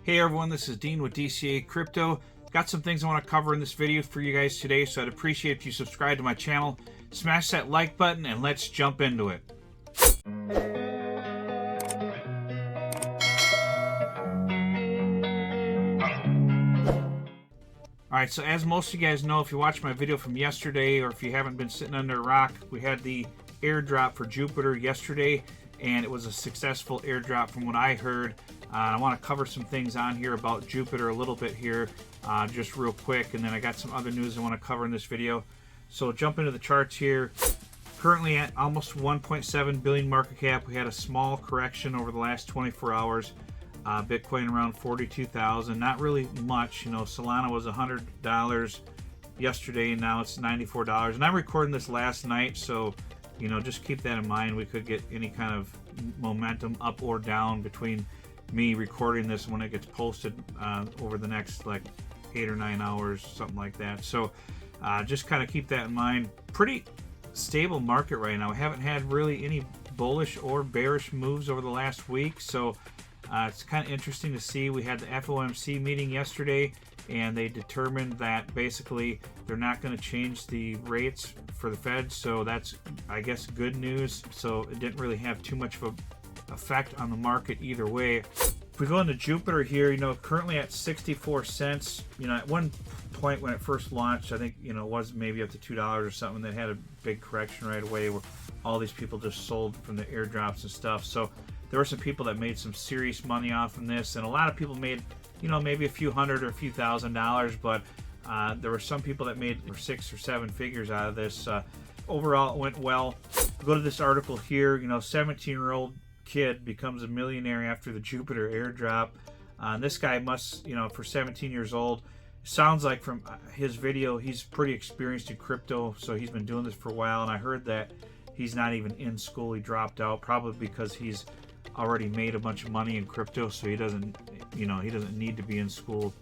Hey everyone, this is Dean with DCA Crypto. Got some things I want to cover in this video for you guys today, so I'd appreciate if you subscribe to my channel, smash that like button, and let's jump into it. Alright, so as most of you guys know, if you watched my video from yesterday, or if you haven't been sitting under a rock, we had the airdrop for Jupiter yesterday, and it was a successful airdrop from what I heard. I want to cover some things on here about Jupiter a little bit here, just real quick, and then I got some other news I want to cover in this video. So jump into the charts here. Currently at almost 1.7 billion market cap. We had a small correction over the last 24 hours. Bitcoin around 42,000, not really much. You know, Solana was $100 yesterday, and now it's $94. And I'm recording this last night, so you know, just keep that in mind. We could get any kind of momentum up or down between me recording this when it gets posted over the next like 8 or 9 hours, something like that. So just kind of keep that in mind. Pretty stable market right now. We haven't had really any bullish or bearish moves over the last week, so it's kind of interesting to see. We had the FOMC meeting yesterday, and they determined that basically they're not going to change the rates for the Fed, so that's, I guess, good news. So it didn't really have too much of an effect on the market either way. If we go into Jupiter here, you know, currently at 64 cents. You know, at one point when it first launched, I think, you know, it was maybe up to $2 or something. That had a big correction right away where all these people just sold from the airdrops and stuff. So there were some people that made some serious money off from this, and a lot of people made, you know, maybe a few hundred or a few $1,000s, but there were some people that made 6 or 7 figures out of this. Overall, it went well. Go to this article here. You know, 17-year-old kid becomes a millionaire after the Jupiter airdrop. This guy must, you know, for 17 years old, sounds like from his video, he's pretty experienced in crypto, so he's been doing this for a while. And I heard that he's not even in school. He dropped out probably because he's already made a bunch of money in crypto, so he doesn't, you know, he doesn't need to be in school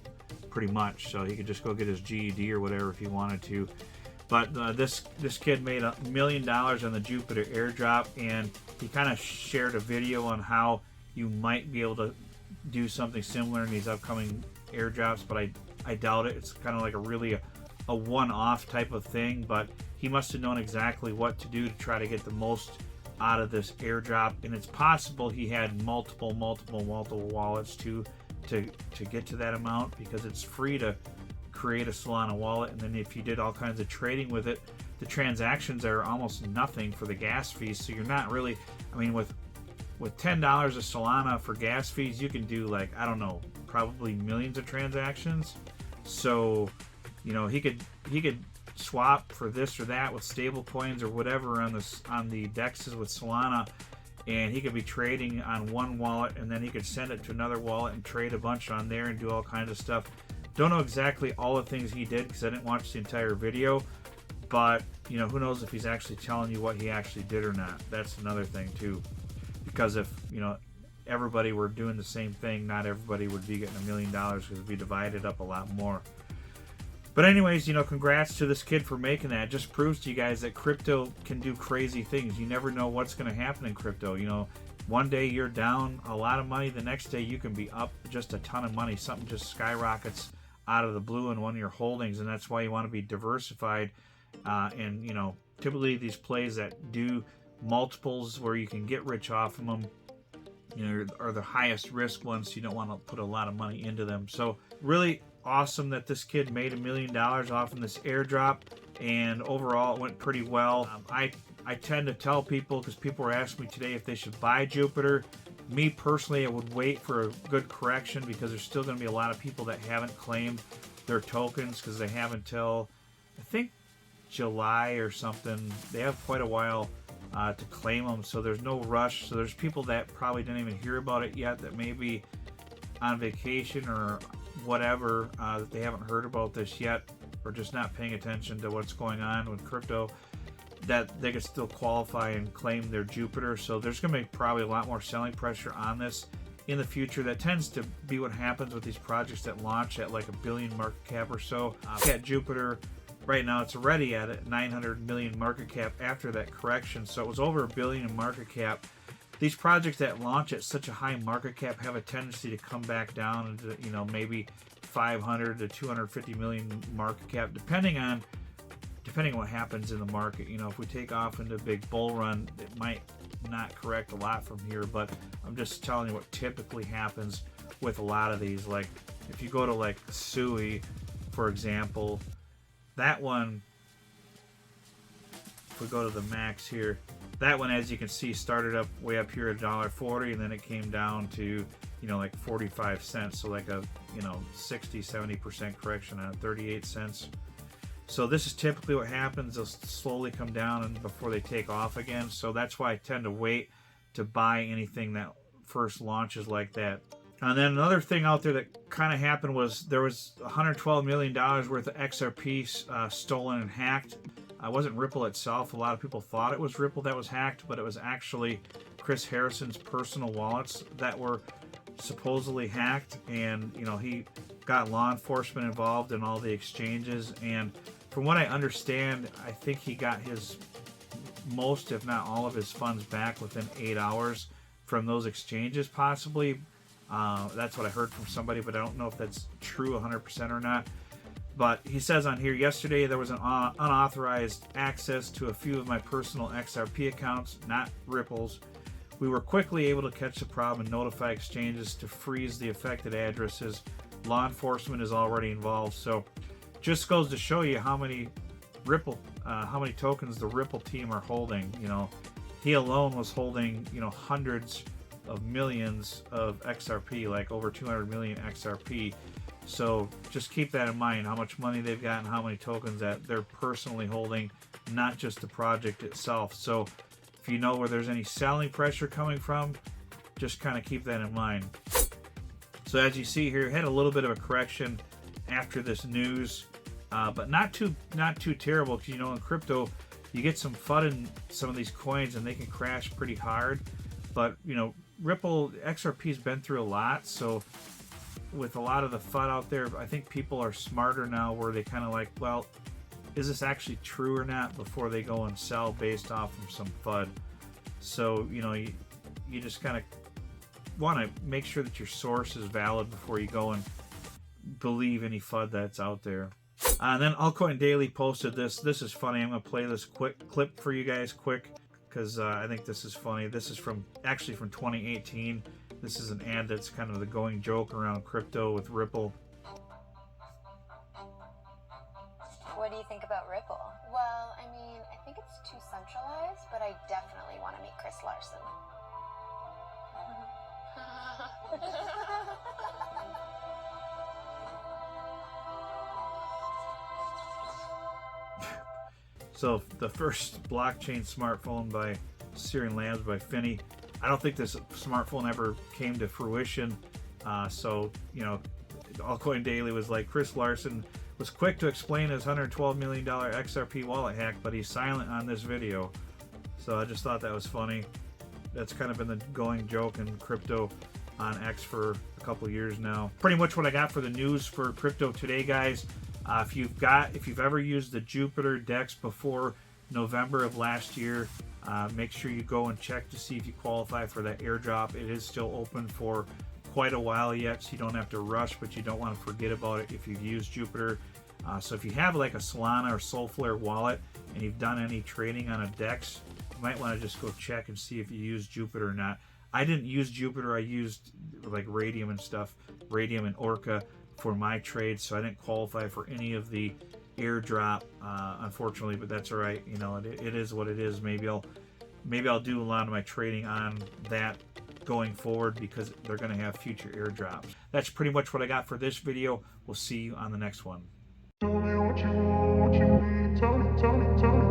pretty much, so he could just go get his GED or whatever if he wanted to. But this kid made $1 million on the Jupiter airdrop, and he kind of shared a video on how you might be able to do something similar in these upcoming airdrops, but I doubt it. It's kind of like a one-off type of thing, but he must have known exactly what to do to try to get the most out of this airdrop, and it's possible he had multiple wallets to get to that amount, because it's free to create a Solana wallet, and then if you did all kinds of trading with it, the transactions are almost nothing for the gas fees. So you're not really, I mean, with $10 of Solana for gas fees, you can do, like, I don't know, probably millions of transactions. So, you know, he could swap for this or that with stable coins or whatever on the dexes with Solana, and he could be trading on one wallet, and then he could send it to another wallet and trade a bunch on there and do all kinds of stuff. Don't know exactly all the things he did because I didn't watch the entire video, but you know, who knows if he's actually telling you what he actually did or not. That's another thing too, because if, you know, everybody were doing the same thing, not everybody would be getting $1 million, because it'd be divided up a lot more. But anyways, you know, congrats to this kid for making that. It just proves to you guys that crypto can do crazy things. You never know what's going to happen in crypto. You know, one day you're down a lot of money, the next day you can be up just a ton of money. Something just skyrockets out of the blue in one of your holdings, and that's why you want to be diversified. And, you know, typically these plays that do multiples where you can get rich off of them, you know, are the highest risk ones, so you don't want to put a lot of money into them. So really awesome that this kid made $1 million off in this airdrop, and overall it went pretty well. I tend to tell people, because people were asking me today if they should buy Jupiter. Me personally, I would wait for a good correction, because there's still going to be a lot of people that haven't claimed their tokens, because they have until, I think, July or something. They have quite a while to claim them, so there's no rush. So there's people that probably didn't even hear about it yet, that may be on vacation or whatever, that they haven't heard about this yet, or just not paying attention to what's going on with crypto, that they could still qualify and claim their Jupiter. So there's going to be probably a lot more selling pressure on this in the future. That tends to be what happens with these projects that launch at like $1 billion market cap or so. At Jupiter right now, it's already at a 900 million market cap after that correction, so it was over $1 billion in market cap. these projects that launch at such a high market cap have a tendency to come back down into, you know, maybe 500 to 250 million market cap, depending on what happens in the market. You know, if we take off into a big bull run, it might not correct a lot from here, but I'm just telling you what typically happens with a lot of these. Like if you go to like SUI, for example, that one, if we go to the max here, that one, as you can see, started up way up here at $1.40, and then it came down to, you know, like 45 cents. So like a, you know, 60-70% correction on 38 cents. So this is typically what happens. They'll slowly come down and before they take off again. So that's why I tend to wait to buy anything that first launches like that. And then another thing out there that kind of happened was there was $112 million worth of XRP stolen and hacked. It wasn't Ripple itself. A lot of people thought it was Ripple that was hacked, but it was actually Chris Harrison's personal wallets that were supposedly hacked. And, you know, he got law enforcement involved in all the exchanges. And from what I understand, I think he got his most, if not all of his funds back within 8 hours from those exchanges, possibly. That's what I heard from somebody, but I don't know if that's true 100% or not. But he says on here, yesterday there was an unauthorized access to a few of my personal XRP accounts, not Ripple's. We were quickly able to catch the problem and notify exchanges to freeze the affected addresses. Law enforcement is already involved. So just goes to show you how many tokens the Ripple team are holding. You know, he alone was holding, you know, hundreds of millions of XRP, like over 200 million XRP. So just keep that in mind, how much money they've got and how many tokens that they're personally holding, not just the project itself. So if you know where there's any selling pressure coming from, just kind of keep that in mind. So as you see here, had a little bit of a correction after this news, but not too terrible, because, you know, in crypto you get some FUD in some of these coins and they can crash pretty hard. But, you know, Ripple XRP's been through a lot, so with a lot of the FUD out there, I think people are smarter now, where they kind of like, well, is this actually true or not, before they go and sell based off of some FUD. So, you know, you just kind of want to make sure that your source is valid before you go and believe any FUD that's out there. And then Altcoin Daily posted this. This is funny. I'm going to play this quick clip for you guys quick, because I think this is funny. This is actually from 2018. This is an ad that's kind of the going joke around crypto with Ripple. What do you think about Ripple? Well, I mean, I think it's too centralized, but I definitely want to meet Chris Larson. So the first blockchain smartphone by Syrian Labs by Finney. I don't think this smartphone ever came to fruition. So, you know, Altcoin Daily was like, Chris Larson was quick to explain his $112 million XRP wallet hack, but he's silent on this video. So I just thought that was funny. That's kind of been the going joke in crypto on X for a couple years now. Pretty much what I got for the news for crypto today, guys. If you've ever used the Jupiter DEX before November of last year, make sure you go and check to see if you qualify for that airdrop. It is still open for quite a while yet, so you don't have to rush, but you don't want to forget about it if you've used Jupiter. So if you have like a Solana or Soulflare wallet and you've done any trading on a DEX, you might want to just go check and see if you use Jupiter or not. I didn't use Jupiter. I used like Radium and stuff, Radium and Orca for my trades, so I didn't qualify for any of the airdrop, unfortunately, but that's all right. You know, it is what it is. Maybe I'll do a lot of my trading on that going forward, because they're going to have future airdrops. That's pretty much what I got for this video. We'll see you on the next one. Tell me what you need, tell me.